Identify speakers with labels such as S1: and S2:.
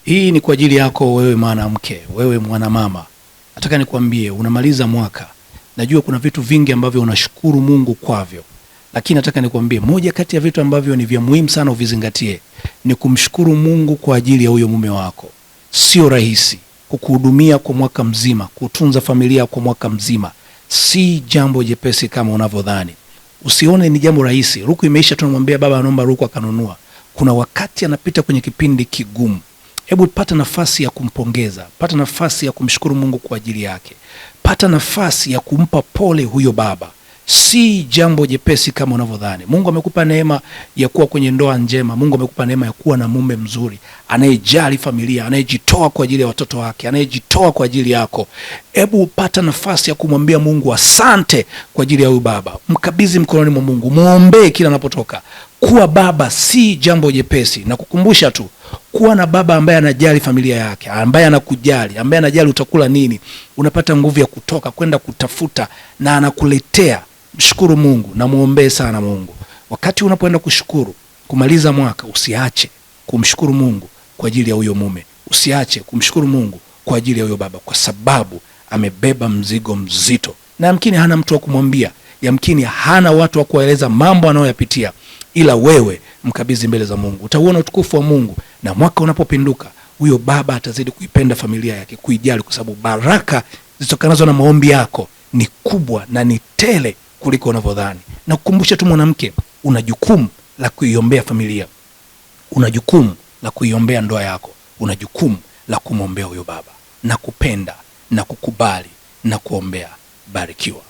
S1: Hii ni kwa ajili yako wewe mwanamke, wewe mwanamama. Nataka nikwambie unamaliza mwaka. Najua kuna vitu vingi ambavyo unashukuru Mungu kwavyo. Lakini nataka nikwambie moja kati ya vitu ambavyo ni vya muhimu sana uvizingatie ni kumshukuru Mungu kwa ajili ya huyo mume wako. Sio rahisi kukuhudumia kwa mwaka mzima, kutunza familia kwa mwaka mzima. Si jambo jepesi kama unavyodhani. Usione ni jambo rahisi. Ruku imeisha tunamwambia baba anaomba ruku akanunua. Kuna wakati anapita kwenye kipindi kigumu. Hebu pata nafasi ya kumpongeza, pata nafasi ya kumshukuru Mungu kwa ajili yake. Pata nafasi ya kumpa pole huyo baba. Si jambo jepesi kama unavyodhani. Mungu amekupa neema ya kuwa kwenye ndoa njema. Mungu amekupa neema ya kuwa na mume mzuri, anayejali familia, anayejitoa kwa ajili ya watoto wake, anayejitoa kwa ajili yako. Hebu pata nafasi ya kumwambia Mungu asante kwa ajili ya huyu baba. Mkabidhi mkononi mwa Mungu, muombe kila anapotoka. Kuwa baba si jambo jepesi. Na kukumbusha tu, kuwa na baba ambaye anajali familia yake, ambaye anakujali, ambaye anajali utakula nini, unapata nguvu ya kutoka kwenda kutafuta na anakuletea. Mshukuru Mungu na muombe sana Mungu. Wakati unapoenda kushukuru, kumaliza mwaka, usiache kumshukuru Mungu kwa ajili ya huyo mume. Usiache kumshukuru Mungu kwa ajili ya huyo baba, kwa sababu amebeba mzigo mzito. Na yamkini hana mtu wa kumwambia, yamkini hana watu wa kueleza mambo anayoyapitia, ila wewe mkabidhi mbele za Mungu. Utaona utukufu wa Mungu, na mwaka unapopinduka, huyo baba atazidi kuipenda familia yake, kuijali, kwa sababu baraka zitokanazo na maombi yako ni kubwa na ni tele kuliko unavyodhani. Na kukumbusha tu mwanamke, una jukumu la kuiombea familia. Una jukumu la kuiombea ndoa yako. Una jukumu la kumwombea huyo baba. Na kupenda na kukubali na kuombea. Barikiwa.